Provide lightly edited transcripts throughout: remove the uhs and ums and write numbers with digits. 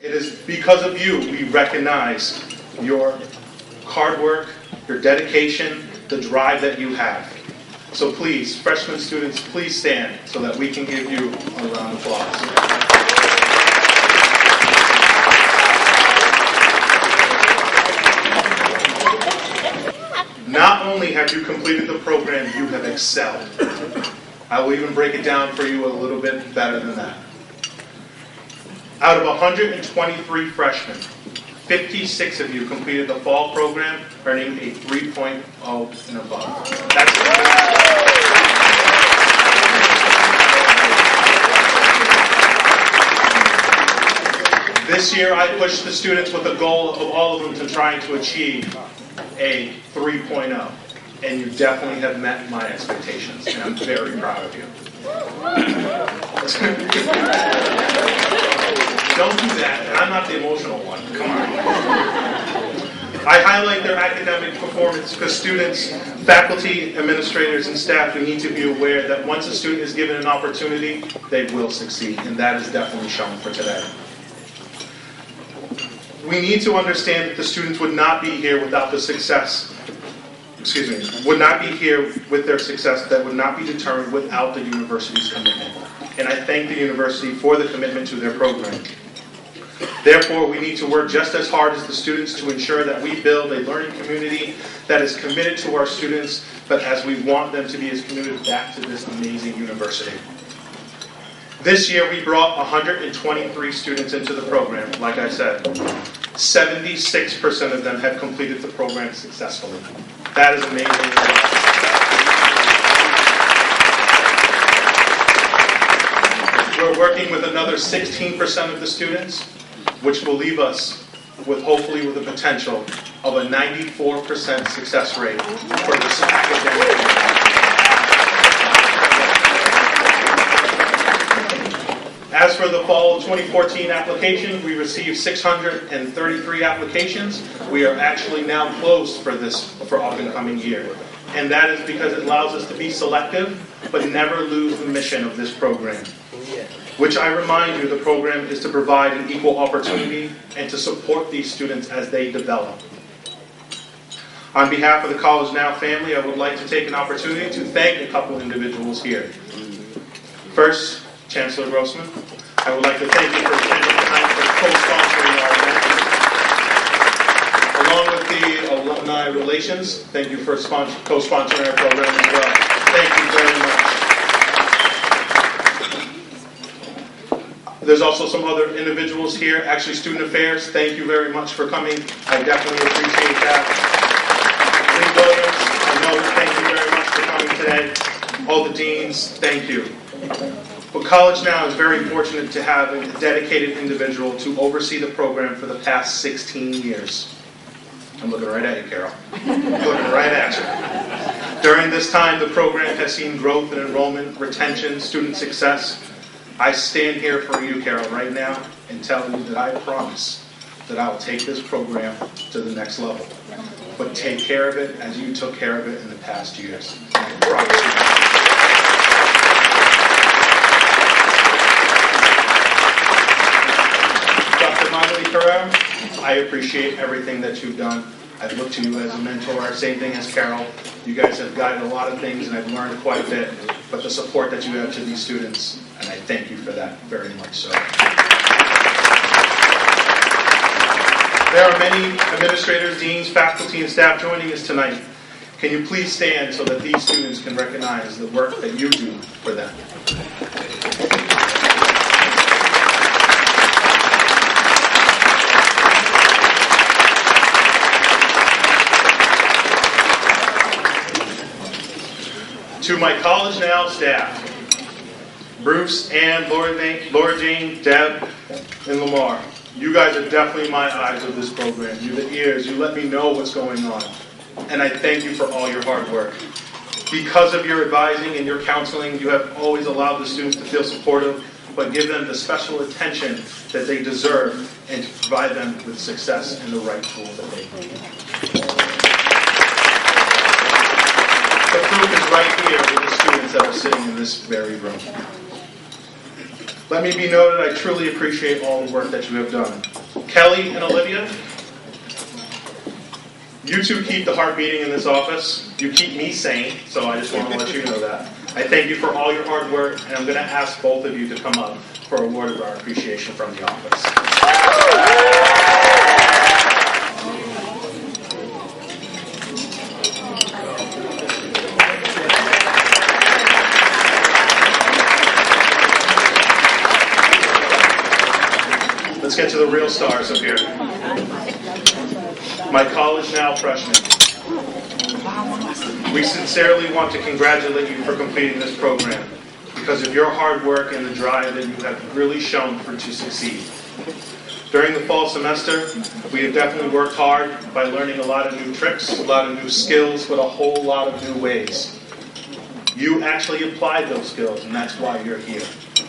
It is because of you we recognize your hard work, your dedication, the drive that you have. So please, freshman students, please stand so that we can give you a round of applause. Not only have you completed the program, you have excelled. I will even break it down for you a little bit better than that. Out of 123 freshmen, 56 of you completed the fall program, earning a 3.0 and above. This year I pushed the students with a goal of all of them to trying to achieve a 3.0, and you definitely have met my expectations, and I'm very proud of you. Don't do that, and I'm not the emotional one. Come on. I highlight their academic performance because students, faculty, administrators, and staff, we need to be aware that once a student is given an opportunity, they will succeed, and that is definitely shown for today. We need to understand that the students would not be here without the success, would not be here with their success that would not be determined without the university's commitment. And I thank the university for the commitment to their program. Therefore, we need to work just as hard as the students to ensure that we build a learning community that is committed to our students, but as we want them to be as committed back to this amazing university. This year, we brought 123 students into the program, like I said. 76% of them have completed the program successfully. That is amazing. We're working with another 16% of the students, which will leave us with hopefully with the potential of a 94% success rate for this academic year. As for the fall of 2014 application, we received 633 applications. We are actually now closed for up and coming year. And that is because it allows us to be selective, but never lose the mission of this program. Which I remind you, the program is to provide an equal opportunity and to support these students as they develop. On behalf of the College Now family, I would like to take an opportunity to thank a couple individuals here. First, Chancellor Grossman, I would like to thank you for attending tonight for co-sponsoring our event. Along with the Alumni Relations, thank you for co-sponsoring our program as well. Thank you very much. There's also some other individuals here, actually Student Affairs, thank you very much for coming. I definitely appreciate that. Lee Williams, I know, thank you very much for coming today. All the deans, thank you. But College Now is very fortunate to have a dedicated individual to oversee the program for the past 16 years. I'm looking right at you, Carol. I'm looking right at you. During this time, the program has seen growth in enrollment, retention, student success. I stand here for you, Carol, right now and tell you that I promise that I will take this program to the next level. But take care of it as you took care of it in the past years. I promise you. I appreciate everything that you've done. I've looked to you as a mentor. Same thing as Carol. You guys have guided a lot of things, and I've learned quite a bit. But the support that you have to these students, and I thank you for that very much so. There are many administrators, deans, faculty, and staff joining us tonight. Can you please stand so that these students can recognize the work that you do for them? To my College Now staff, Bruce, Ann, Laura Jean, Deb, and Lamar, you guys are definitely my eyes of this program. You're the ears. You let me know what's going on. And I thank you for all your hard work. Because of your advising and your counseling, you have always allowed the students to feel supportive, but give them the special attention that they deserve and to provide them with success and the right tools that they need. The proof is right here with the students that are sitting in this very room. Let me be noted, I truly appreciate all the work that you have done. Kelly and Olivia, you two keep the heart beating in this office. You keep me sane, so I just want to let you know that. I thank you for all your hard work, and I'm going to ask both of you to come up for a word of our appreciation from the office. Let's get to the real stars up here. My college now freshmen. We sincerely want to congratulate you for completing this program because of your hard work and the drive that you have really shown to succeed. During the fall semester, we have definitely worked hard by learning a lot of new tricks, a lot of new skills, but a whole lot of new ways. You actually applied those skills, and that's why you're here,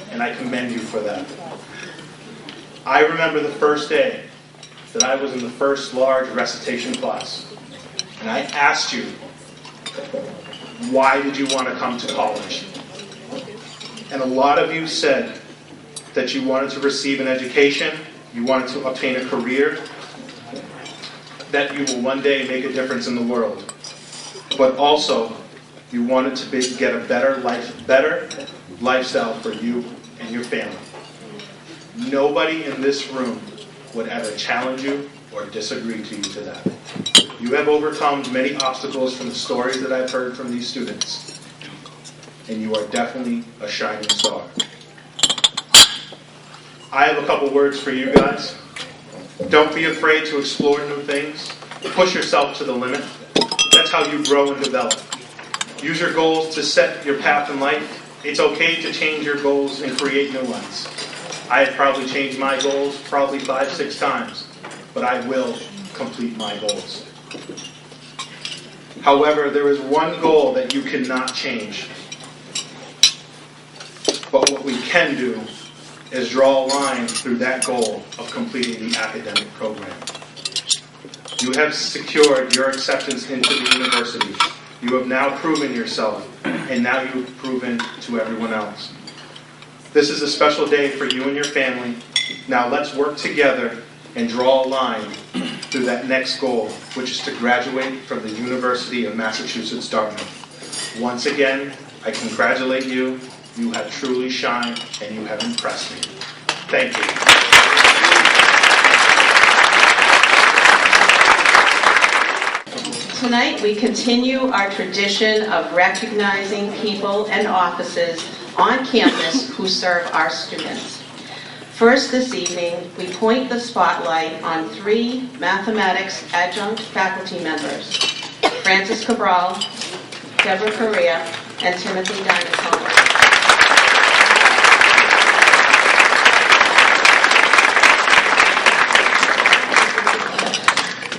and I commend you for that. I remember the first day that I was in the first large recitation class, and I asked you, why did you want to come to college? And a lot of you said that you wanted to receive an education, you wanted to obtain a career, that you will one day make a difference in the world. But also, you wanted to get a better lifestyle for you and your family. Nobody in this room would ever challenge you or disagree to you to that. You have overcome many obstacles from the stories that I've heard from these students, and you are definitely a shining star. I have a couple words for you guys. Don't be afraid to explore new things. Push yourself to the limit. That's how you grow and develop. Use your goals to set your path in life. It's okay to change your goals and create new ones. I have probably changed my goals probably 5-6 times, but I will complete my goals. However, there is one goal that you cannot change. But what we can do is draw a line through that goal of completing the academic program. You have secured your acceptance into the university. You have now proven yourself, and now you have proven to everyone else. This is a special day for you and your family. Now let's work together and draw a line through that next goal, which is to graduate from the University of Massachusetts, Dartmouth. Once again, I congratulate you. You have truly shined, and you have impressed me. Thank you. Tonight, we continue our tradition of recognizing people and offices on campus who serve our students. First this evening, we point the spotlight on 3 mathematics adjunct faculty members, Francis Cabral, Deborah Correa, and Timothy Dinatone.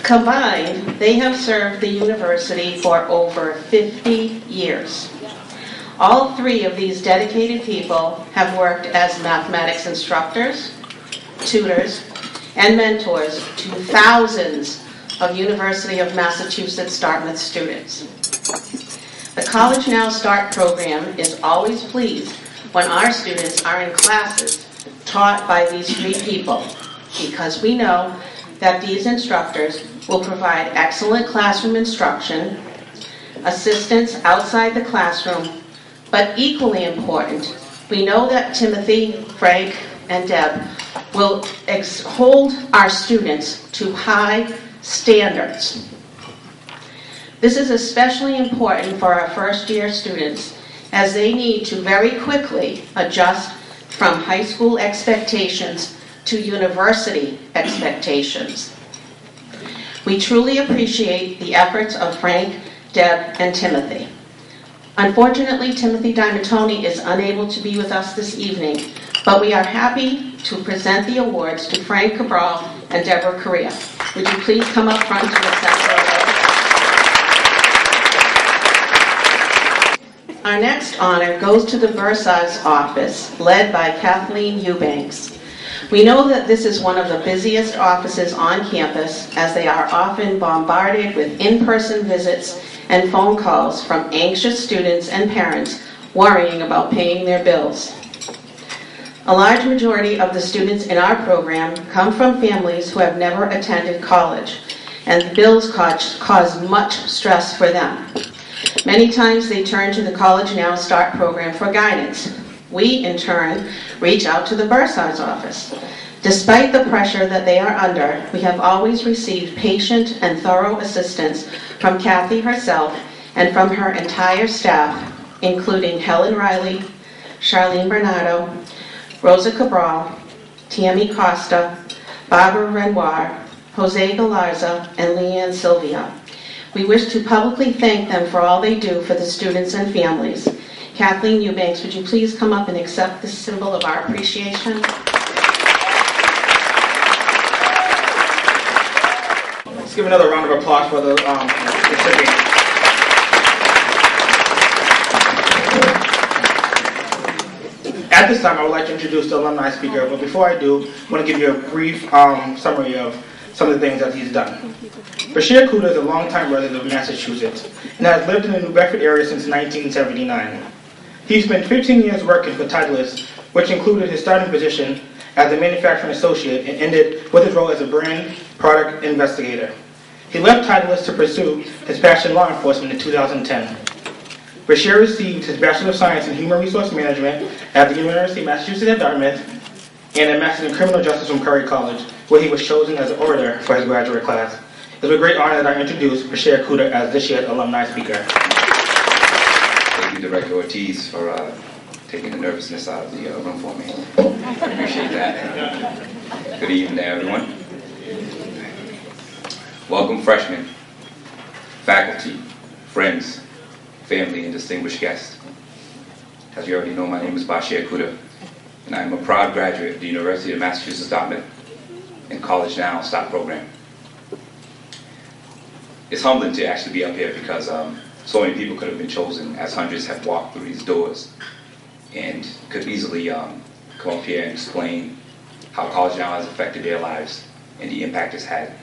Combined, they have served the university for over 50 years. All 3 of these dedicated people have worked as mathematics instructors, tutors, and mentors to thousands of University of Massachusetts Dartmouth students. The College Now Start program is always pleased when our students are in classes taught by these 3 people, because we know that these instructors will provide excellent classroom instruction, assistance outside the classroom, but equally important, we know that Timothy, Frank, and Deb will hold our students to high standards. This is especially important for our first-year students, as they need to very quickly adjust from high school expectations to university expectations. We truly appreciate the efforts of Frank, Deb, and Timothy. Unfortunately, Timothy Dinatone is unable to be with us this evening, but we are happy to present the awards to Frank Cabral and Deborah Correa. Would you please come up front to accept their awards? Our next honor goes to the Bursar's office, led by Kathleen Eubanks. We know that this is one of the busiest offices on campus, as they are often bombarded with in-person visits and phone calls from anxious students and parents worrying about paying their bills. A large majority of the students in our program come from families who have never attended college, and the bills cause much stress for them. Many times they turn to the College Now Start program for guidance. We, in turn, reach out to the bursar's office. Despite the pressure that they are under, we have always received patient and thorough assistance from Kathy herself and from her entire staff, including Helen Riley, Charlene Bernardo, Rosa Cabral, Tammy Costa, Barbara Renoir, Jose Galarza, and Leanne Sylvia. We wish to publicly thank them for all they do for the students and families. Kathleen Eubanks, would you please come up and accept this symbol of our appreciation? Let's give another round of applause for the recipient. At this time, I would like to introduce the alumni speaker, but before I do, I want to give you a brief summary of some of the things that he's done. Bashir Kuda is a longtime resident of Massachusetts and has lived in the New Bedford area since 1979. He spent 15 years working for Titleist, which included his starting position as a manufacturing associate and ended with his role as a brand product investigator. He left Titleist to pursue his passion in law enforcement in 2010. Bashir received his Bachelor of Science in Human Resource Management at the University of Massachusetts at Dartmouth and a Master's in Criminal Justice from Curry College, where he was chosen as an orator for his graduate class. It's a great honor that I introduce Bashir Kuda as this year's alumni speaker. Thank you, Director Ortiz, for taking the nervousness out of the room for me. I appreciate that. Good evening, everyone. Welcome, freshmen, faculty, friends, family, and distinguished guests. As you already know, my name is Bashir Kuda, and I am a proud graduate of the University of Massachusetts Dartmouth and College Now STOP program. It's humbling to actually be up here because so many people could have been chosen, as hundreds have walked through these doors and could easily come up here and explain how College Now has affected their lives and the impact it's had.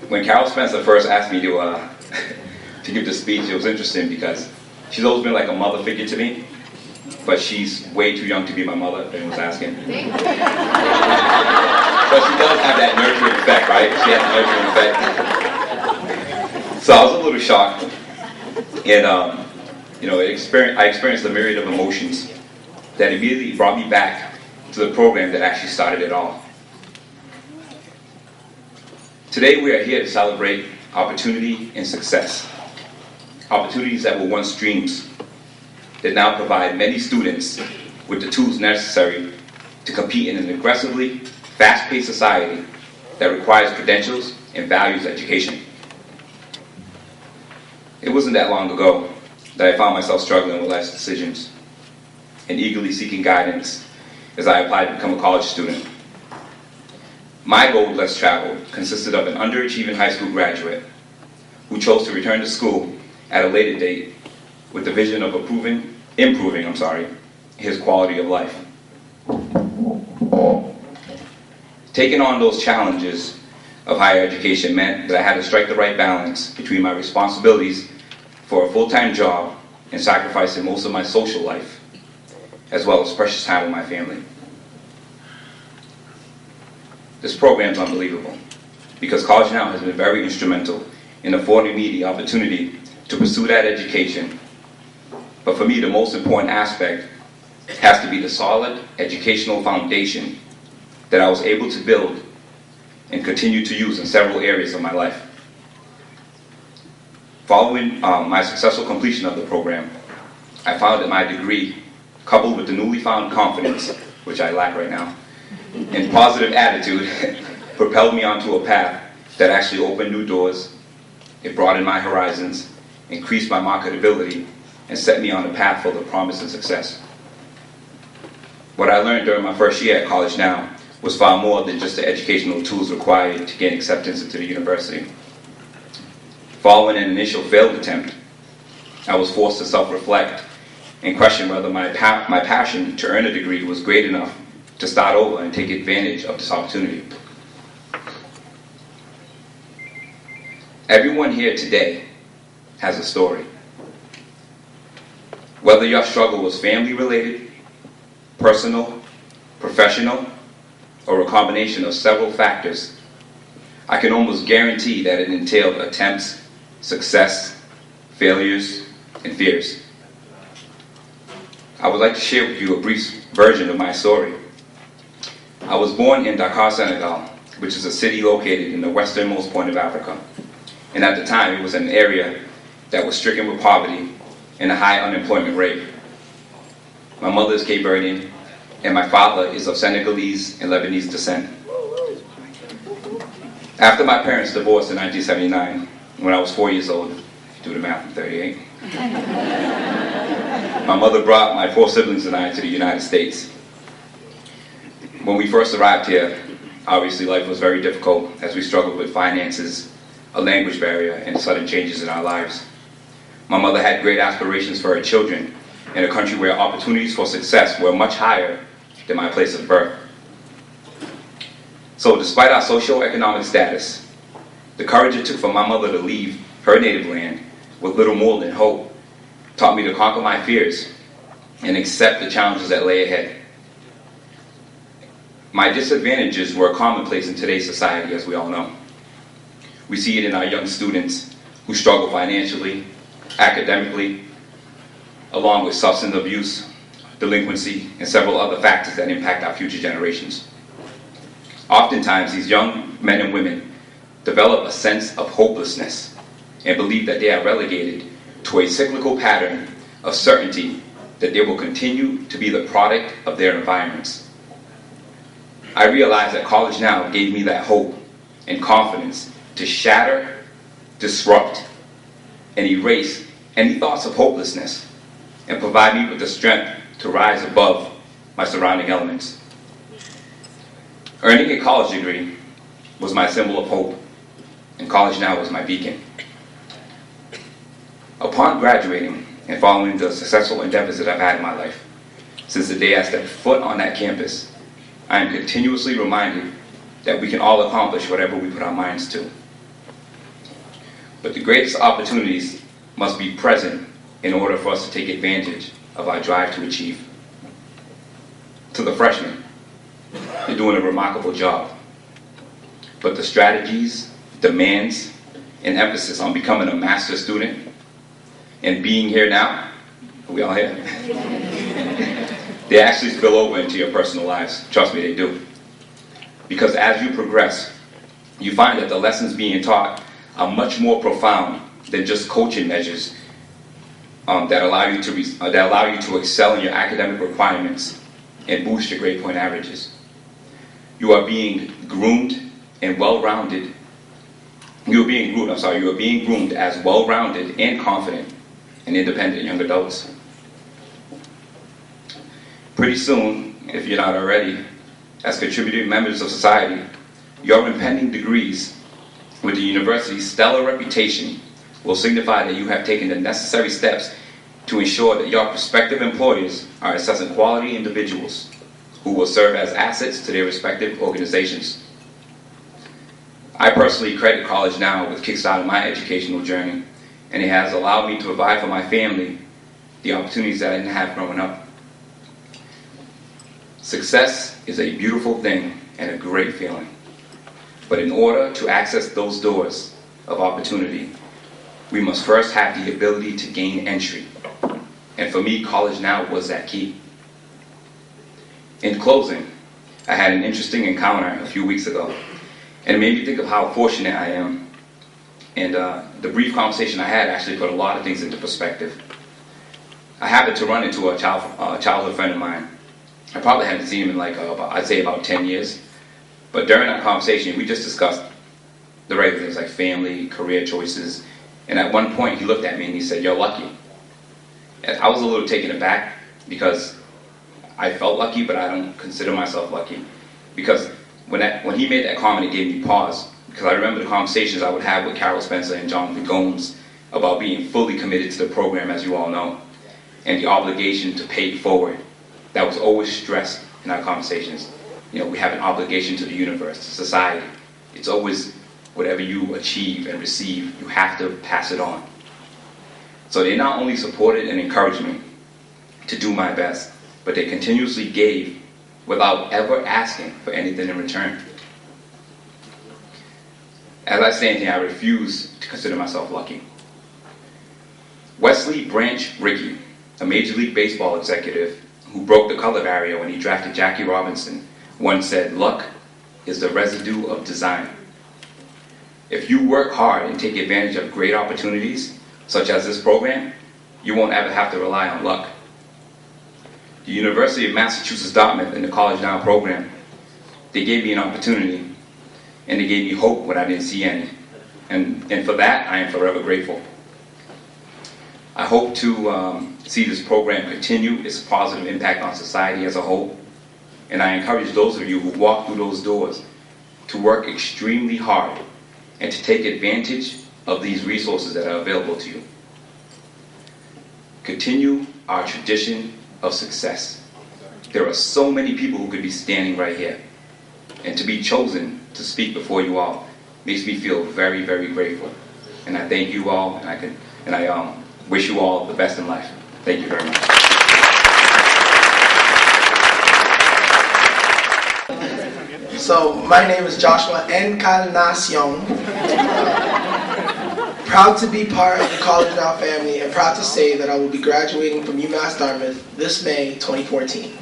When Carol Spencer first asked me to to give this speech, it was interesting because she's always been like a mother figure to me, but she's way too young to be my mother, if anyone's asking. But she does have that nurturing effect, right? She has a nurturing effect. So I was a little shocked, and I experienced a myriad of emotions that immediately brought me back to the program that actually started it all. Today we are here to celebrate opportunity and success. Opportunities that were once dreams, that now provide many students with the tools necessary to compete in an aggressively, fast-paced society that requires credentials and values education. It wasn't that long ago that I found myself struggling with life's decisions and eagerly seeking guidance as I applied to become a college student. My goal, less traveled, consisted of an underachieving high school graduate who chose to return to school at a later date with the vision of improving his quality of life. Taking on those challenges of higher education meant that I had to strike the right balance between my responsibilities for a full-time job and sacrificing most of my social life, as well as precious time with my family. This program is unbelievable because College Now has been very instrumental in affording me the opportunity to pursue that education. But for me, the most important aspect has to be the solid educational foundation that I was able to build and continue to use in several areas of my life. Following my successful completion of the program, I found that my degree, coupled with the newly found confidence, which I lack right now, and positive attitude, propelled me onto a path that actually opened new doors. It broadened my horizons, increased my marketability, and set me on a path full of promise and success. What I learned during my first year at College Now was far more than just the educational tools required to gain acceptance into the university. Following an initial failed attempt, I was forced to self-reflect and question whether my passion to earn a degree was great enough to start over and take advantage of this opportunity. Everyone here today has a story. Whether your struggle was family related, personal, professional, or a combination of several factors, I can almost guarantee that it entailed attempts, success, failures, and fears. I would like to share with you a brief version of my story. I was born in Dakar, Senegal, which is a city located in the westernmost point of Africa. And at the time, it was an area that was stricken with poverty and a high unemployment rate. My mother is Cape Verdean, and my father is of Senegalese and Lebanese descent. After my parents divorced in 1979, when I was 4 years old, if you do the math, I'm 38, my mother brought my 4 siblings and I to the United States. When we first arrived here, obviously life was very difficult as we struggled with finances, a language barrier, and sudden changes in our lives. My mother had great aspirations for her children in a country where opportunities for success were much higher than my place of birth. So despite our socioeconomic status, the courage it took for my mother to leave her native land with little more than hope taught me to conquer my fears and accept the challenges that lay ahead. My disadvantages were commonplace in today's society, as we all know. We see it in our young students who struggle financially, academically, along with substance abuse, delinquency, and several other factors that impact our future generations. Oftentimes, these young men and women develop a sense of hopelessness and believe that they are relegated to a cyclical pattern of certainty that they will continue to be the product of their environments. I realized that college now gave me that hope and confidence to shatter, disrupt, and erase any thoughts of hopelessness and provide me with the strength to rise above my surrounding elements. Earning a college degree was my symbol of hope, and college now was my beacon. Upon graduating and following the successful endeavors that I've had in my life, since the day I stepped foot on that campus, I am continuously reminded that we can all accomplish whatever we put our minds to. But the greatest opportunities must be present in order for us to take advantage of our drive to achieve. To the freshmen, you're doing a remarkable job. But the strategies, demands, and emphasis on becoming a master student and being here now, are we all here? They actually spill over into your personal lives. Trust me, they do. Because as you progress, you find that the lessons being taught are much more profound than just coaching measures that allow you to excel in your academic requirements and boost your grade point averages. You are being groomed and well-rounded. You are being groomed as well-rounded and confident and independent young adults. Pretty soon, if you're not already, as contributing members of society, your impending degrees with the university's stellar reputation will signify that you have taken the necessary steps to ensure that your prospective employers are assessing quality individuals who will serve as assets to their respective organizations. I personally credit college now with kickstarting my educational journey, and it has allowed me to provide for my family the opportunities that I didn't have growing up. Success is a beautiful thing and a great feeling. But in order to access those doors of opportunity, we must first have the ability to gain entry. And for me, college now was that key. In closing, I had an interesting encounter a few weeks ago, and it made me think of how fortunate I am. And the brief conversation I had actually put a lot of things into perspective. I happened to run into a childhood friend of mine. I probably haven't seen him in I'd say about 10 years. But during that conversation, we just discussed the regular things like family, career choices. And at one point, he looked at me and he said, "You're lucky." And I was a little taken aback because I felt lucky, but I don't consider myself lucky. Because when he made that comment, it gave me pause. Because I remember the conversations I would have with Carol Spencer and Jonathan Gomes about being fully committed to the program, as you all know, and the obligation to pay it forward. That was always stressed in our conversations. You know, we have an obligation to the universe, to society. It's always whatever you achieve and receive, you have to pass it on. So they not only supported and encouraged me to do my best, but they continuously gave without ever asking for anything in return. As I stand here, I refuse to consider myself lucky. Wesley Branch Rickey, a Major League Baseball executive who broke the color barrier when he drafted Jackie Robinson, once said, "Luck is the residue of design." If you work hard and take advantage of great opportunities, such as this program, you won't ever have to rely on luck. The University of Massachusetts Dartmouth and the College Now program, they gave me an opportunity, and they gave me hope when I didn't see any. And for that, I am forever grateful. I hope to see this program continue its positive impact on society as a whole, and I encourage those of you who walk through those doors to work extremely hard and to take advantage of these resources that are available to you. Continue our tradition of success. There are so many people who could be standing right here, and to be chosen to speak before you all makes me feel very, very grateful. And I thank you all, and I wish you all the best in life. Thank you very much. So, my name is Joshua Encarnacion. Proud to be part of the College Now family and proud to say that I will be graduating from UMass Dartmouth this May 2014.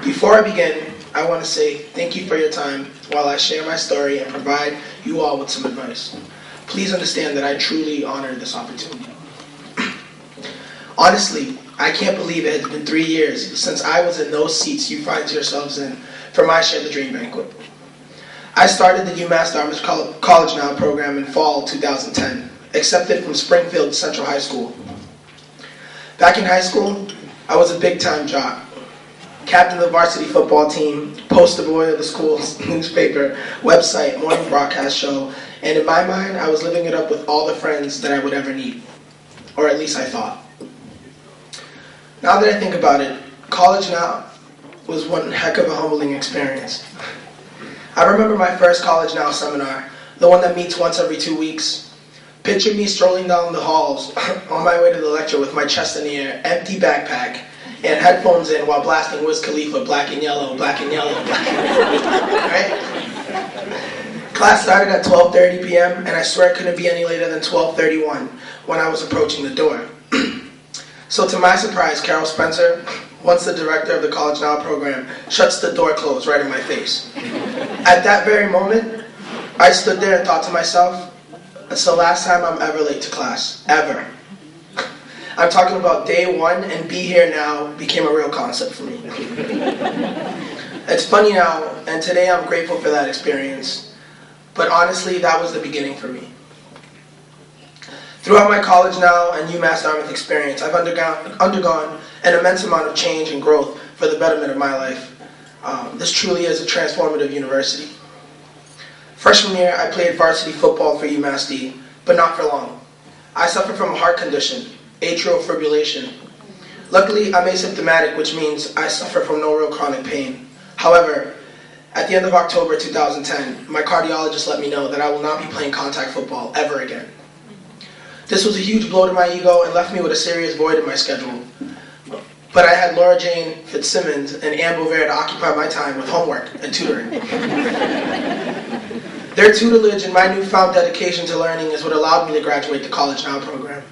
Before I begin, I want to say thank you for your time while I share my story and provide you all with some advice. Please understand that I truly honor this opportunity. Honestly, I can't believe it has been 3 years since I was in those seats you find yourselves in for my Share the Dream Banquet. I started the UMass Dartmouth College Now program in fall 2010, accepted from Springfield Central High School. Back in high school, I was a big-time jock. Captain of the varsity football team, poster boy of the school's newspaper, website, morning broadcast show, and in my mind, I was living it up with all the friends that I would ever need. Or at least I thought. Now that I think about it, College Now was one heck of a humbling experience. I remember my first College Now seminar, the one that meets once every 2 weeks. Picture me strolling down the halls on my way to the lecture with my chest in the air, empty backpack, and headphones in while blasting Wiz Khalifa, Black and Yellow, Black and Yellow, Black and Yellow, right? Class started at 12:30 p.m., and I swear it couldn't be any later than 12:31 when I was approaching the door. So to my surprise, Carol Spencer, once the director of the College Now program, shuts the door closed right in my face. At that very moment, I stood there and thought to myself, it's the last time I'm ever late to class, ever. I'm talking about day one, and be here now became a real concept for me. It's funny now, and today I'm grateful for that experience, but honestly, that was the beginning for me. Throughout my College Now and UMass Dartmouth experience, I've undergone an immense amount of change and growth for the betterment of my life. This truly is a transformative university. Freshman year, I played varsity football for UMass D, but not for long. I suffered from a heart condition, atrial fibrillation. Luckily, I'm asymptomatic, which means I suffer from no real chronic pain. However, at the end of October 2010, my cardiologist let me know that I will not be playing contact football ever again. This was a huge blow to my ego and left me with a serious void in my schedule. But I had Laura Jane Fitzsimmons and Ann Bovair to occupy my time with homework and tutoring. Their tutelage and my newfound dedication to learning is what allowed me to graduate the College Now program.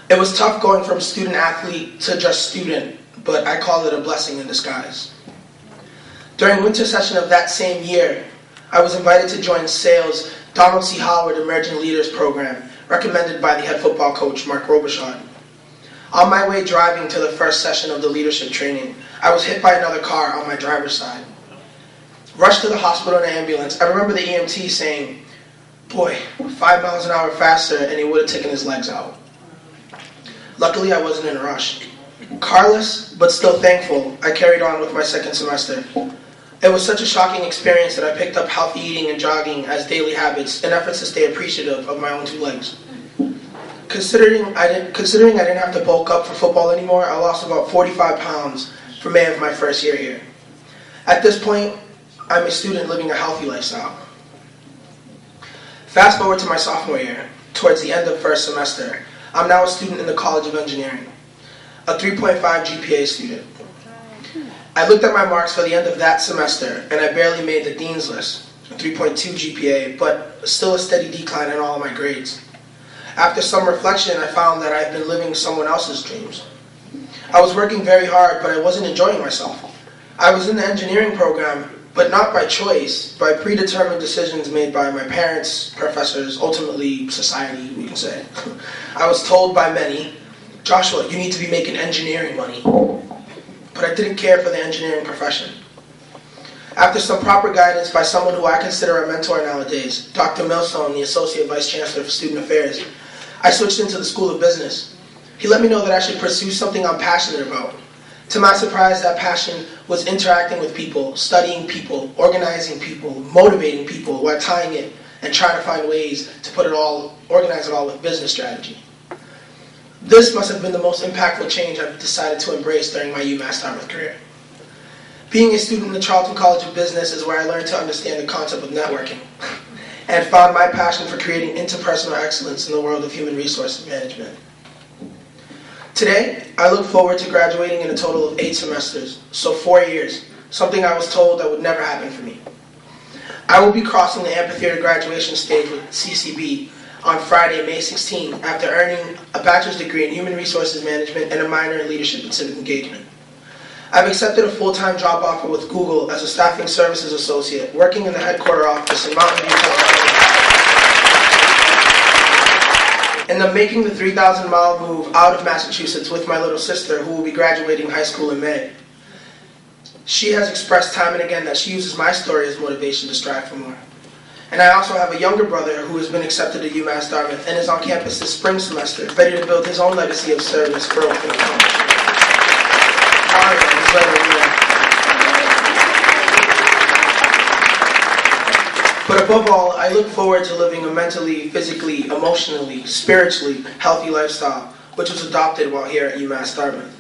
It was tough going from student athlete to just student, but I call it a blessing in disguise. During winter session of that same year, I was invited to join SAIL's Donald C. Howard Emerging Leaders Program, recommended by the head football coach, Mark Robichaud. On my way driving to the first session of the leadership training, I was hit by another car on my driver's side. Rushed to the hospital in an ambulance. I remember the EMT saying, "Boy, 5 miles an hour faster and he would have taken his legs out." Luckily, I wasn't in a rush. Carless, but still thankful, I carried on with my second semester. It was such a shocking experience that I picked up healthy eating and jogging as daily habits in efforts to stay appreciative of my own 2 legs. Considering I didn't have to bulk up for football anymore, I lost about 45 pounds for May of my first year here. At this point, I'm a student living a healthy lifestyle. Fast forward to my sophomore year, towards the end of first semester, I'm now a student in the College of Engineering, a 3.5 GPA student. I looked at my marks for the end of that semester, and I barely made the dean's list, a 3.2 GPA, but still a steady decline in all of my grades. After some reflection, I found that I've been living someone else's dreams. I was working very hard, but I wasn't enjoying myself. I was in the engineering program, but not by choice, by predetermined decisions made by my parents, professors, ultimately society, we can say. I was told by many, Joshua, you need to be making engineering money. But I didn't care for the engineering profession. After some proper guidance by someone who I consider a mentor nowadays, Dr. Millstone, the Associate Vice Chancellor for Student Affairs, I switched into the School of Business. He let me know that I should pursue something I'm passionate about. To my surprise, that passion was interacting with people, studying people, organizing people, motivating people while tying it and trying to find ways to organize it all with business strategy. This must have been the most impactful change I've decided to embrace during my UMass Dartmouth career. Being a student in the Charlton College of Business is where I learned to understand the concept of networking and found my passion for creating interpersonal excellence in the world of human resources management. Today, I look forward to graduating in a total of 8 semesters, so 4 years, something I was told that would never happen for me. I will be crossing the amphitheater graduation stage with CCB on Friday, May 16, after earning a bachelor's degree in human resources management and a minor in leadership and civic engagement. I've accepted a full-time job offer with Google as a staffing services associate, working in the headquarter office in Mountain View, California. And I'm making the 3,000-mile move out of Massachusetts with my little sister, who will be graduating high school in May. She has expressed time and again that she uses my story as motivation to strive for more. And I also have a younger brother who has been accepted to UMass Dartmouth and is on campus this spring semester, ready to build his own legacy of service, growth, and accomplishment. Mario is right over there. But above all, I look forward to living a mentally, physically, emotionally, spiritually healthy lifestyle, which was adopted while here at UMass Dartmouth.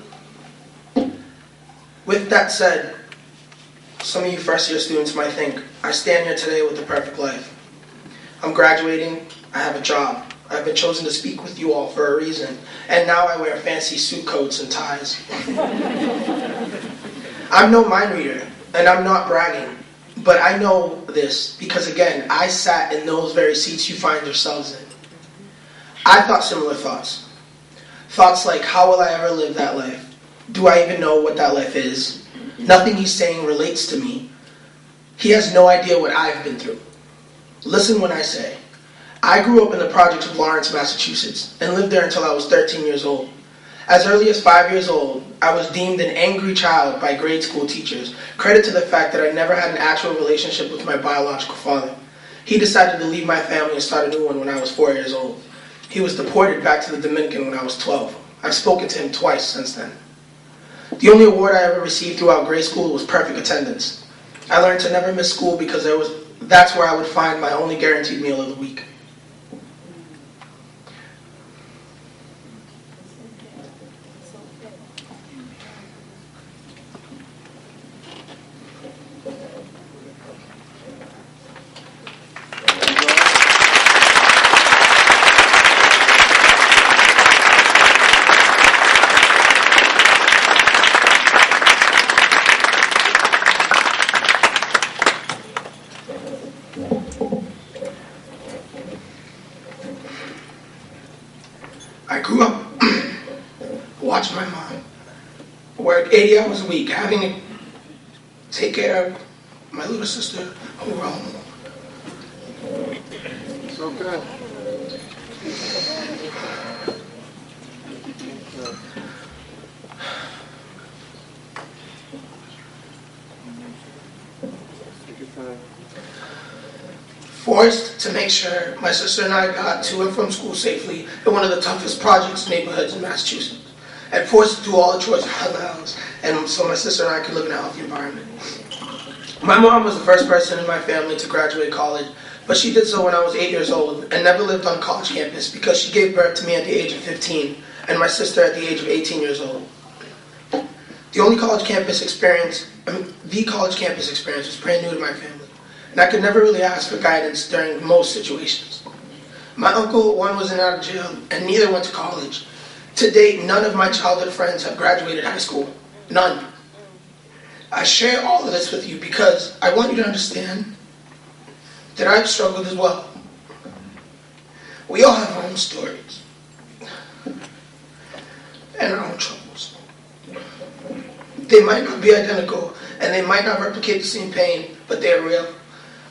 With that said, some of you first-year students might think, I stand here today with the perfect life. I'm graduating, I have a job, I've been chosen to speak with you all for a reason, and now I wear fancy suit coats and ties. I'm no mind reader, and I'm not bragging. But I know this because, again, I sat in those very seats you find yourselves in. I thought similar thoughts. Thoughts like, how will I ever live that life? Do I even know what that life is? Nothing he's saying relates to me. He has no idea what I've been through. Listen when I say, I grew up in the projects of Lawrence, Massachusetts, and lived there until I was 13 years old. As early as 5 years old, I was deemed an angry child by grade school teachers, credit to the fact that I never had an actual relationship with my biological father. He decided to leave my family and start a new one when I was 4 years old. He was deported back to the Dominican when I was 12. I've spoken to him twice since then. The only award I ever received throughout grade school was perfect attendance. I learned to never miss school because that's where I would find my only guaranteed meal of the week. I grew up watching my mom work 80 hours a week, having to take care of my little sister who were home. It's okay. Take your time. Forced to make sure my sister and I got to and from school safely in one of the toughest projects neighborhoods in Massachusetts, and forced to do all the chores around the house, and so my sister and I could live in a healthy environment. My mom was the first person in my family to graduate college, but she did so when I was 8 years old and never lived on a college campus because she gave birth to me at the age of 15 and my sister at the age of 18 years old. The college campus experience was brand new to my family, and I could never really ask for guidance during most situations. My uncle, one wasn't out of jail, and neither went to college. To date, none of my childhood friends have graduated high school. None. I share all of this with you because I want you to understand that I've struggled as well. We all have our own stories and our own troubles. They might not be identical, and they might not replicate the same pain, but they're real,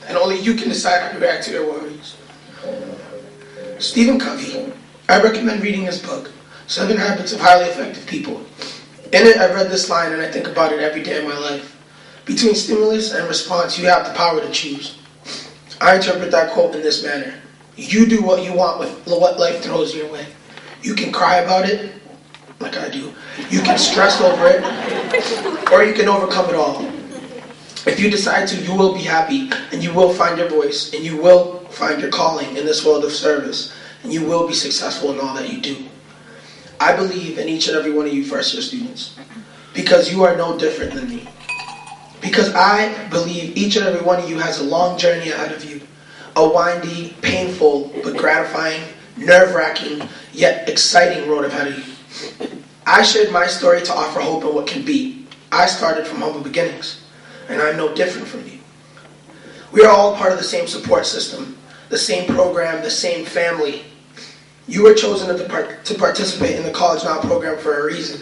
and only you can decide how to react to your worries. Stephen Covey, I recommend reading his book, 7 Habits of Highly Effective People. In it, I've read this line, and I think about it every day of my life. Between stimulus and response, you have the power to choose. I interpret that quote in this manner. You do what you want with what life throws your way. You can cry about it, like I do. You can stress over it, or you can overcome it all. If you decide to, you will be happy, and you will find your voice, and you will find your calling in this world of service, and you will be successful in all that you do. I believe in each and every one of you first-year students, because you are no different than me. Because I believe each and every one of you has a long journey ahead of you, a windy, painful, but gratifying, nerve-wracking, yet exciting road ahead of you. I shared my story to offer hope in what can be. I started from humble beginnings, and I'm no different from you. We are all part of the same support system, the same program, the same family. You were chosen to participate in the College Now program for a reason.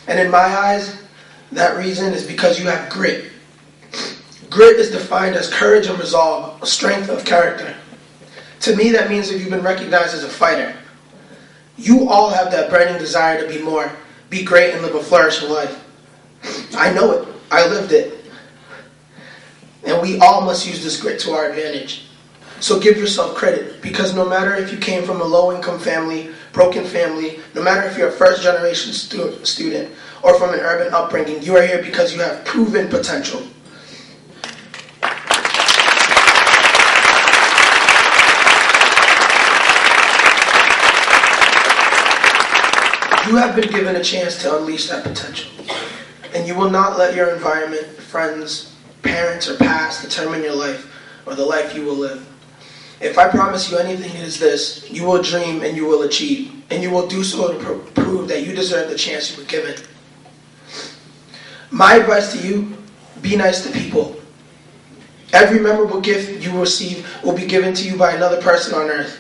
And in my eyes, that reason is because you have grit. Grit is defined as courage and resolve, a strength of character. To me, that means that you've been recognized as a fighter. You all have that burning desire to be more, be great, and live a flourishing life. I know it. I lived it. And we all must use this grit to our advantage. So give yourself credit, because no matter if you came from a low-income family, broken family, no matter if you're a first-generation student, or from an urban upbringing, you are here because you have proven potential. You have been given a chance to unleash that potential. And you will not let your environment, friends, parents, or past determine your life or the life you will live. If I promise you anything, it is this: you will dream and you will achieve. And you will do so to prove that you deserve the chance you were given. My advice to you: be nice to people. Every memorable gift you receive will be given to you by another person on earth.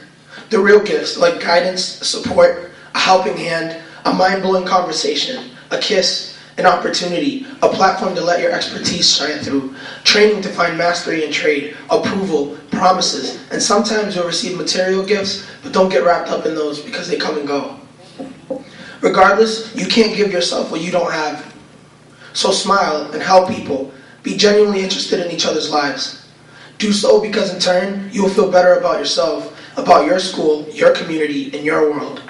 The real gifts, like guidance, support, a helping hand, a mind-blowing conversation, a kiss, an opportunity, a platform to let your expertise shine through, training to find mastery in trade, approval, promises, and sometimes you'll receive material gifts, but don't get wrapped up in those because they come and go. Regardless, you can't give yourself what you don't have. So smile and help people. Be genuinely interested in each other's lives. Do so because in turn, you will feel better about yourself, about your school, your community, and your world.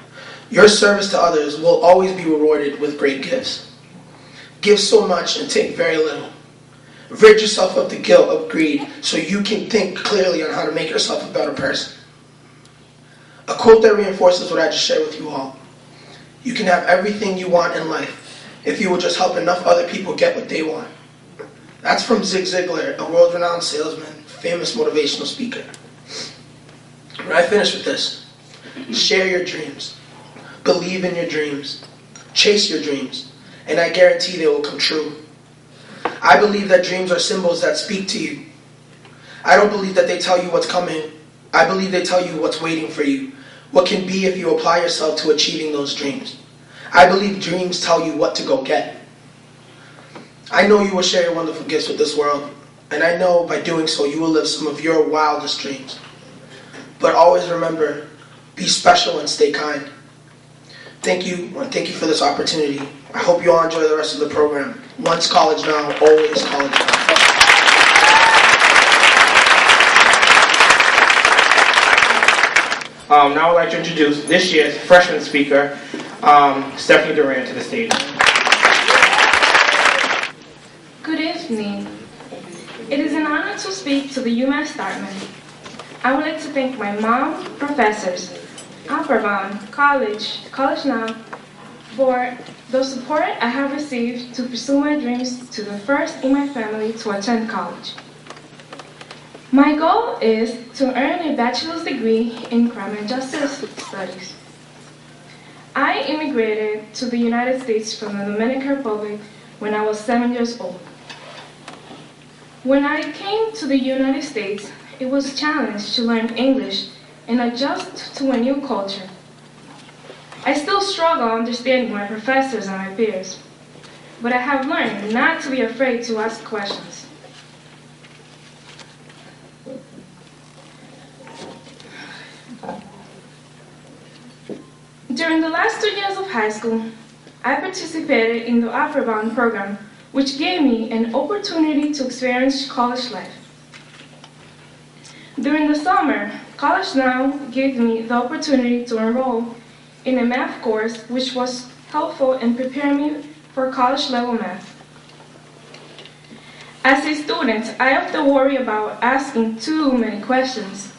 Your service to others will always be rewarded with great gifts. Give so much and take very little. Rid yourself of the guilt of greed so you can think clearly on how to make yourself a better person. A quote that reinforces what I just shared with you all. You can have everything you want in life if you will just help enough other people get what they want. That's from Zig Ziglar, a world-renowned salesman, famous motivational speaker. When I finish with this, share your dreams. Believe in your dreams. Chase your dreams. And I guarantee they will come true. I believe that dreams are symbols that speak to you. I don't believe that they tell you what's coming. I believe they tell you what's waiting for you, what can be if you apply yourself to achieving those dreams. I believe dreams tell you what to go get. I know you will share your wonderful gifts with this world, and I know by doing so you will live some of your wildest dreams. But always remember, be special and stay kind. Thank you, and thank you for this opportunity. I hope you all enjoy the rest of the program. Once college now, always college now. Now I'd like to introduce this year's freshman speaker, Stephanie Duran, to the stage. Good evening. It is an honor to speak to the UMass Dartmouth. I would like to thank my mom, professors, Upperbound, College Now, for the support I have received to pursue my dreams to the first in my family to attend college. My goal is to earn a bachelor's degree in crime and justice studies. I immigrated to the United States from the Dominican Republic when I was 7 years old. When I came to the United States, it was a challenge to learn English and adjust to a new culture. I still struggle understanding my professors and my peers, but I have learned not to be afraid to ask questions. During the last 2 years of high school, I participated in the Upper Bound program, which gave me an opportunity to experience college life. During the summer, College Now gave me the opportunity to enroll in a math course, which was helpful in preparing me for college-level math. As a student, I often worry about asking too many questions.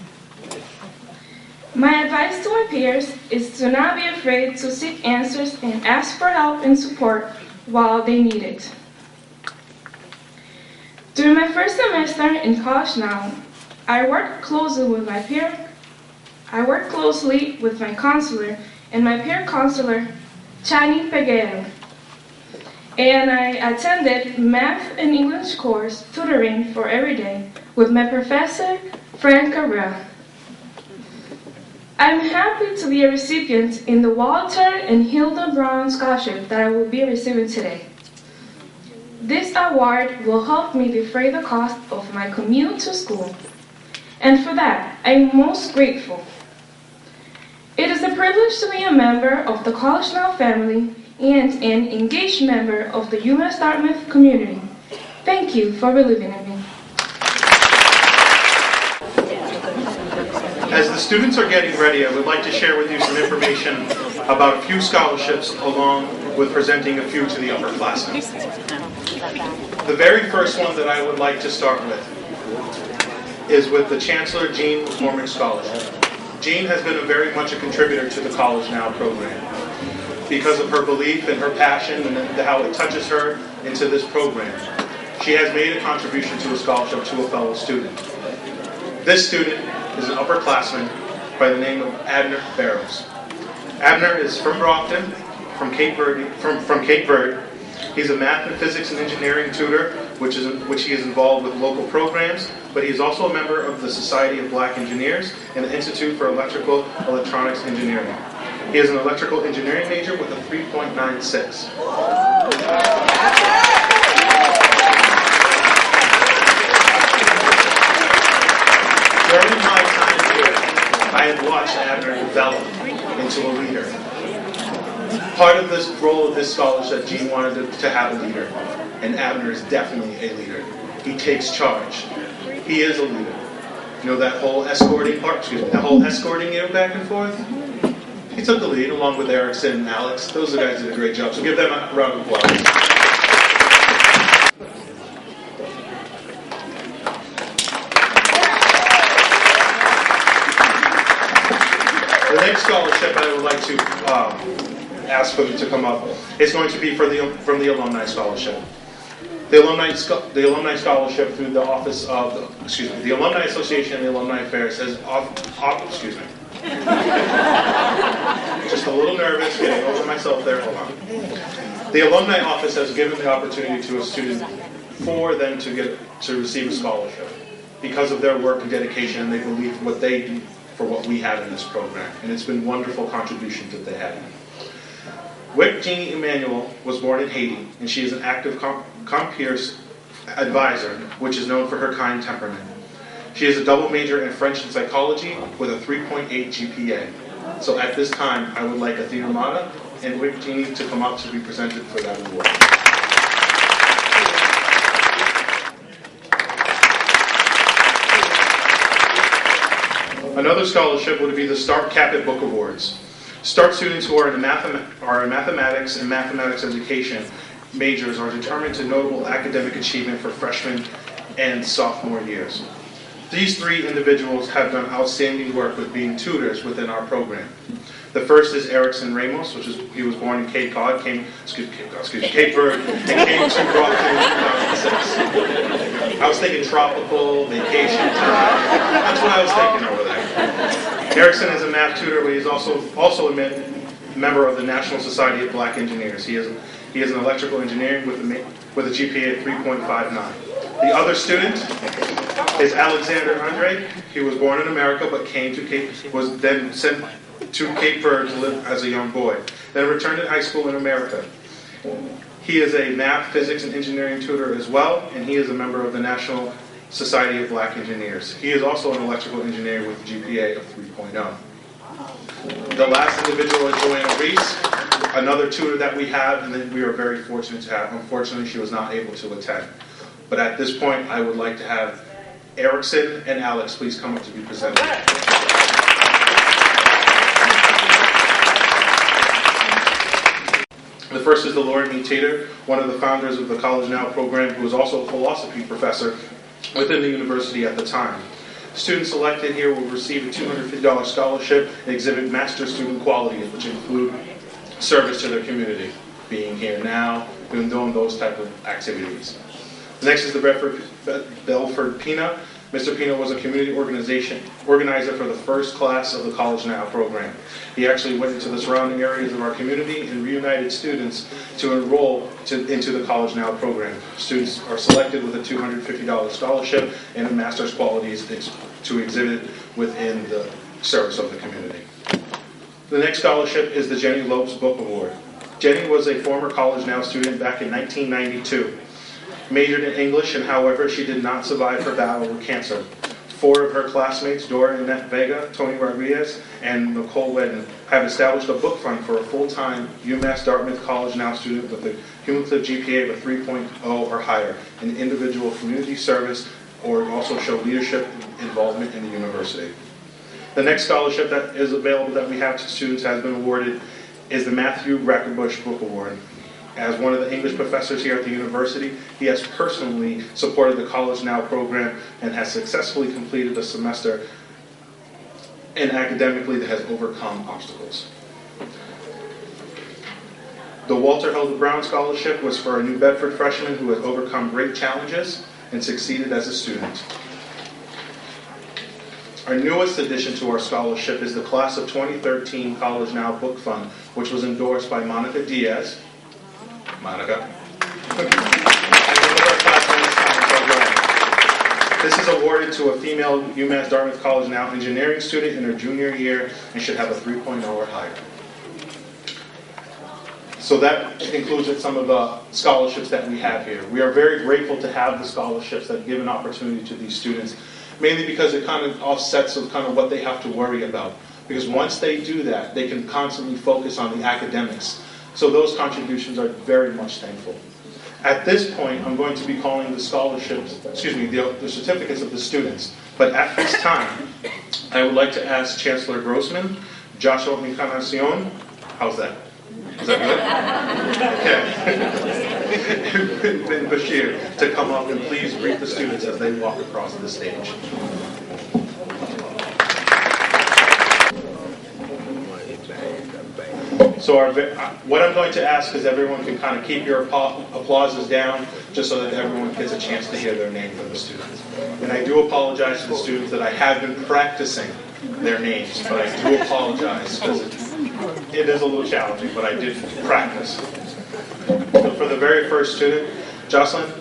My advice to my peers is to not be afraid to seek answers and ask for help and support while they need it. During my first semester in College Now, I worked closely with my counselor and my peer counselor, Chani Peguero. And I attended math and English course tutoring for every day with my professor, Frank Cabral. I'm happy to be a recipient in the Walter and Hilda Brown Scholarship that I will be receiving today. This award will help me defray the cost of my commute to school, and for that, I'm most grateful. It is a privilege to be a member of the College Now family and an engaged member of the UMass Dartmouth community. Thank you for believing in me. As the students are getting ready, I would like to share with you some information about a few scholarships along with presenting a few to the upperclassmen. The very first one that I would like to start with is with the Chancellor Jean McCormick Scholarship. Jean has been very much a contributor to the College Now program because of her belief and her passion and how it touches her into this program. She has made a contribution to a scholarship to a fellow student. This student is an upperclassman by the name of Abner Barrows. Abner is from Brockton, from Cape Verde. He's a math and physics and engineering tutor, which he is involved with local programs, but he is also a member of the Society of Black Engineers and the Institute for Electrical Electronics Engineering. He is an electrical engineering major with a 3.96. During my time here, I had watched Abner develop into a leader. Part of this role of this scholarship, Jean wanted to have a leader, and Abner is definitely a leader. He takes charge. He is a leader. You know that whole escorting part, that whole escorting you back and forth? He took the lead along with Erickson and Alex. Those guys did a great job, so give them a round of applause. The next scholarship I would like to ask for them to come up is going to be from the Alumni Scholarship. The Alumni Scholarship through the Office of the Alumni Association and the Alumni Affairs has just a little nervous, getting over myself there. Hold on. The Alumni Office has given the opportunity to a student for them to receive a scholarship because of their work and dedication, and they believe what they do for what we have in this program, and it's been wonderful contributions that they have. Wick Jeannie Emanuel was born in Haiti, and she is an active compeers advisor, which is known for her kind temperament. She is a double major in French and psychology with a 3.8 GPA. So at this time, I would like Athena Mata and Wick Jeannie to come up to be presented for that award. Another scholarship would be the Start Capit Book Awards. Start students who are in mathematics and mathematics education majors are determined to notable academic achievement for freshman and sophomore years. These three individuals have done outstanding work with being tutors within our program. The first is Erickson Ramos, he was born in Cape Verde, Cape Verde, and came to Brockton in 2006. I was thinking tropical, vacation time. That's what I was thinking over there. Erickson is a math tutor, but he's also a member of the National Society of Black Engineers. He is an electrical engineering with a GPA of 3.59. The other student is Alexander Andre. He was born in America, but was then sent to Cape Verde to live as a young boy. Then returned to high school in America. He is a math, physics, and engineering tutor as well, and he is a member of the National Society of Black Engineers. He is also an electrical engineer with a GPA of 3.0. The last individual is Joanna Reese, another tutor that we have, and that we are very fortunate to have. Unfortunately, she was not able to attend. But at this point, I would like to have Erickson and Alex please come up to be presented. The first is the Lauren E. Tater, one of the founders of the College Now program, who was also a philosophy professor within the university at the time. Students selected here will receive a $250 scholarship and exhibit master student qualities, which include service to their community, being here now, doing those type of activities. Next is the Belford Pina. Mr. Pina was a community organizer for the first class of the College Now program. He actually went into the surrounding areas of our community and reunited students to enroll into the College Now program. Students are selected with a $250 scholarship and a master's qualities to exhibit within the service of the community. The next scholarship is the Jenny Lopes Book Award. Jenny was a former College Now student back in 1992. Majored in English, and however, she did not survive her battle with cancer. 4 of her classmates, Dora Annette Vega, Tony Rodriguez, and Nicole Wedden, have established a book fund for a full-time UMass Dartmouth College Now student with a cumulative GPA of a 3.0 or higher in individual community service, or also show leadership involvement in the university. The next scholarship that is available that we have to students has been awarded is the Matthew Brackenbush Book Award. As one of the English professors here at the university, he has personally supported the College Now program and has successfully completed a semester and academically that has overcome obstacles. The Walter Hilda Brown Scholarship was for a New Bedford freshman who has overcome great challenges and succeeded as a student. Our newest addition to our scholarship is the Class of 2013 College Now Book Fund, which was endorsed by Monica Diaz. Monica. This is awarded to a female UMass Dartmouth College Now engineering student in her junior year and should have a 3.0 or higher. So that includes some of the scholarships that we have here. We are very grateful to have the scholarships that give an opportunity to these students, mainly because it kind of offsets of kind of what they have to worry about. Because once they do that, they can constantly focus on the academics. So those contributions are very much thankful. At this point, I'm going to be calling the scholarships, the certificates of the students. But at this time, I would like to ask Chancellor Grossman, Joshua Encarnacion, how's that? Is that good? Okay. And Bashir to come up and please greet the students as they walk across the stage. So what I'm going to ask is everyone can kind of keep your applauses down just so that everyone gets a chance to hear their name from the students. And I do apologize to the students that I have been practicing their names, but I do apologize because it is a little challenging, but I did practice. So for the very first student, Jocelyn,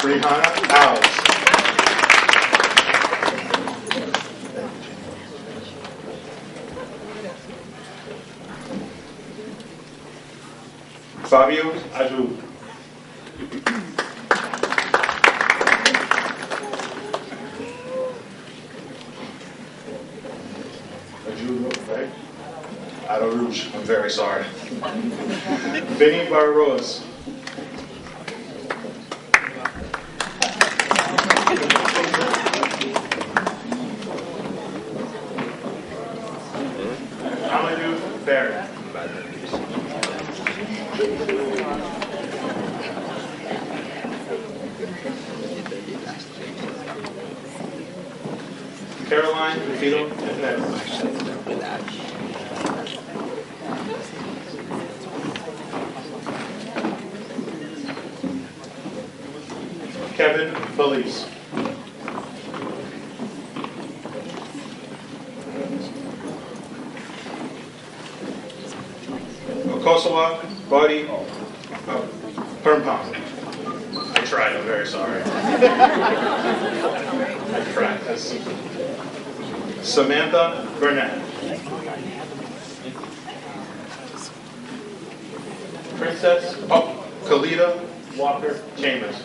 Brianna Owls. Fabio Adu. Adu, right? Ado Rouge, I'm very sorry. Vinny Barros. Amadou Barry. Caroline Vito Kevin Belize. Okosawa Body Permpong. I tried, I'm very sorry. I practiced. Samantha Burnett. Princess Kalita Walker Chambers.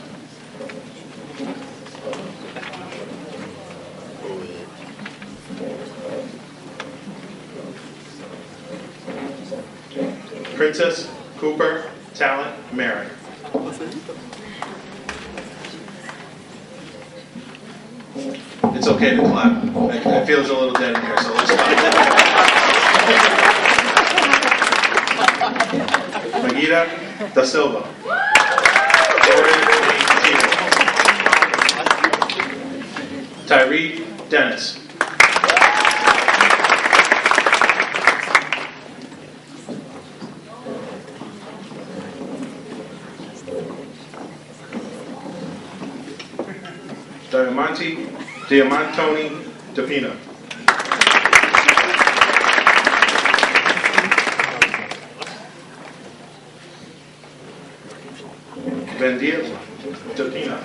Princess Cooper Talent Merrick. It's okay to clap. It feels a little dead in here, so let's clap. Magida Da Silva. Tyree Dennis. Diamantoni DePina. Vendia DePina.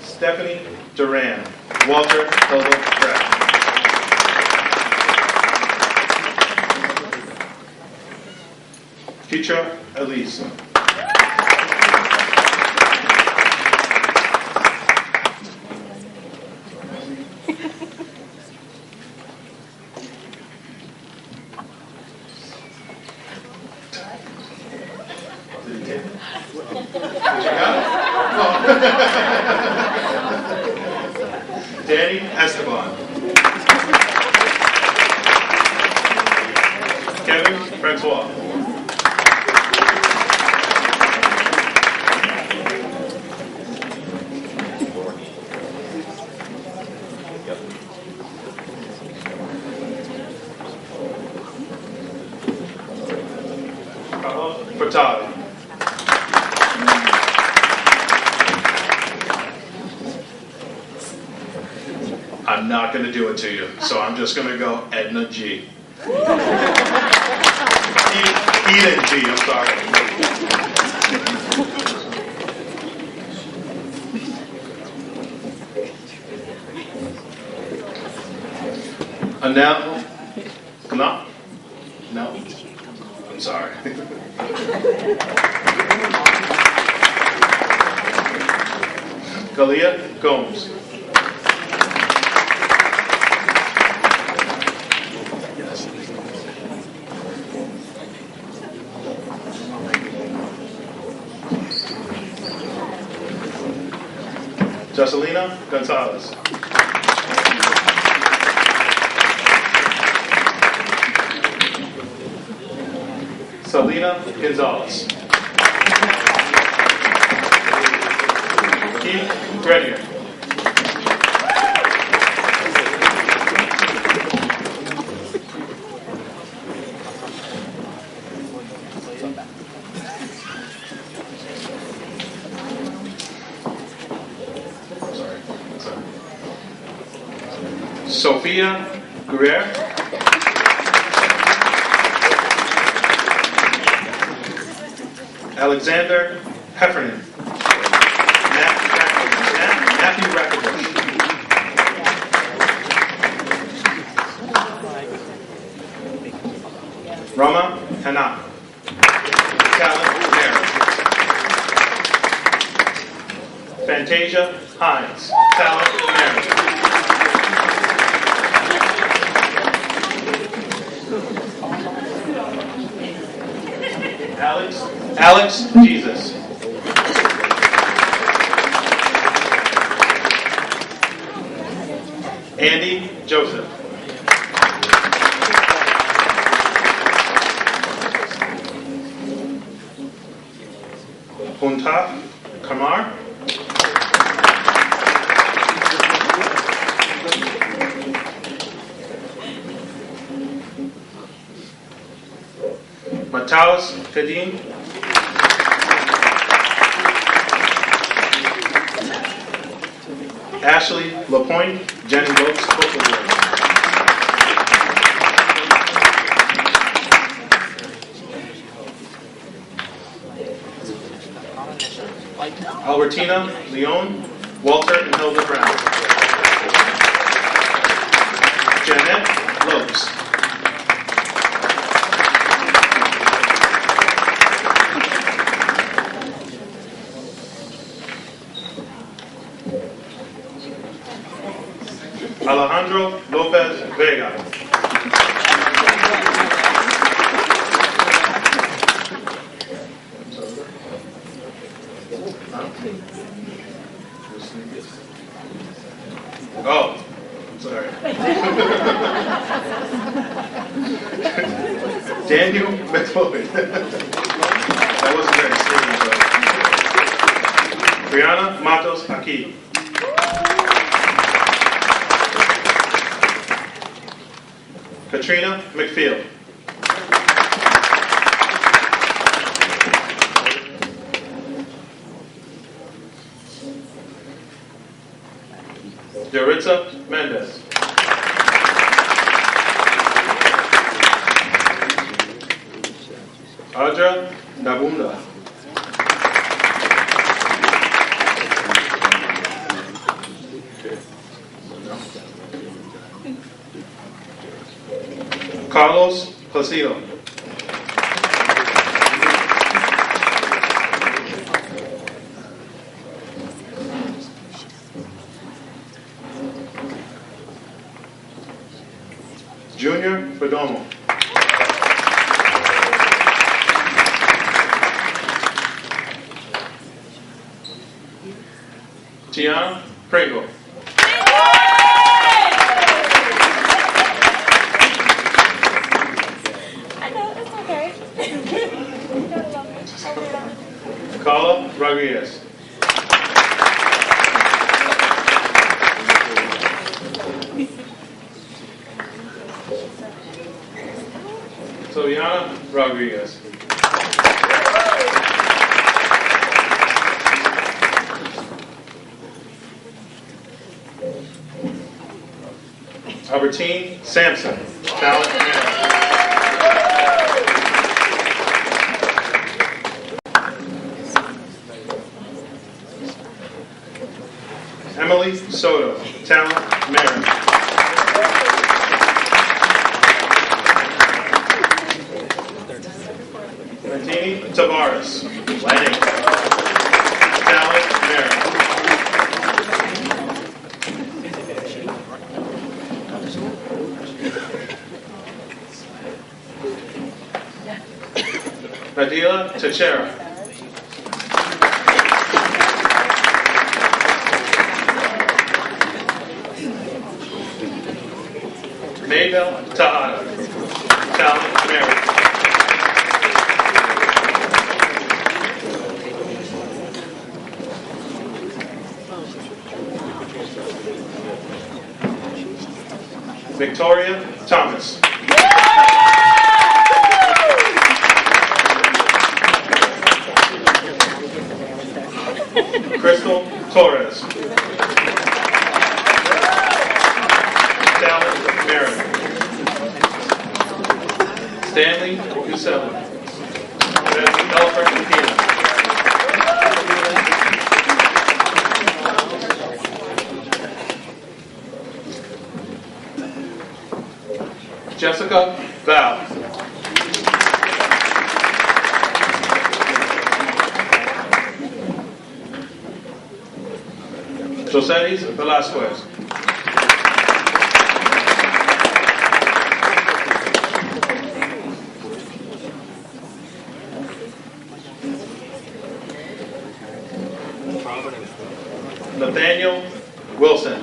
Stephanie Duran. Walter Hilda Brett. Keitra Elise. Did you got it? Oh. Danny Esteban. Kevin Francois. Furtado. I'm not going to do it to you, so I'm just going to go Edna G. Eden G, I'm sorry. Anel? No? No? I'm sorry. Kalia Gomes. Yes. Jocelina Gonzalez. Selena Gonzalez. Keith Grenier. Sophia Guerrero. Alexander Heffernan. Matthew Rakovic. Rama Hana. Talent Mary. Fantasia Hines. Talent Mary. Alex Jesus. Andy Joseph. Puntaf Kamar. Mataus Kadim. Ashley LaPointe, Jenny Wilkes Book Award. Albertina Leon, Walter and Hilda Brown. Jeanette Lopes. Alejandro Lopez Vega. Oh, sorry. Daniel McFloyd. That wasn't very serious, though. Brianna Matos Aki. Katrina McField. Yaritza Mendez. Audra Nabunda. Carlos Placido. Junior Perdomo. Tiana Pringle. Carla Rodriguez. Siliana Rodriguez. Albertine Sampson. Talent manager. Emily Soto, talent manager. Martini Tavares, lighting, talent manager. Nadila Teixeira. Maybell Tahada, talent manager. Victoria Thomas. Crystal Torres. Talent merit. Stanley Gusella. Developer Katina. Jessica Val. Joselis Velasquez. Nathaniel Wilson.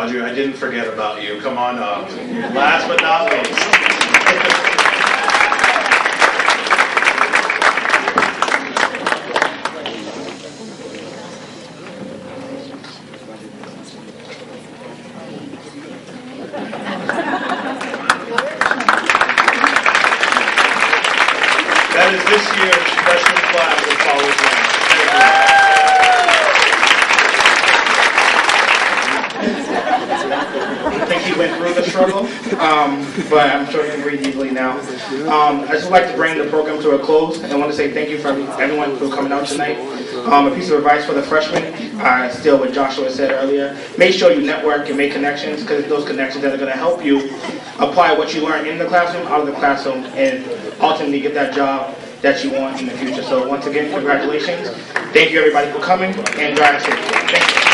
Audrey, I didn't forget about you. Come on up. Last but not least. That is this year's freshman class of college now. I think he went through the struggle, but I'm sure he can breathe easily now. I just would like to bring the program to a close, and I want to say thank you for everyone for coming out tonight. A piece of advice for the freshmen, still what Joshua said earlier, make sure you network and make connections, because it's those connections that are going to help you apply what you learn in the classroom, out of the classroom, and ultimately get that job that you want in the future. So once again, congratulations. Thank you everybody for coming, and drive safe. Thank you.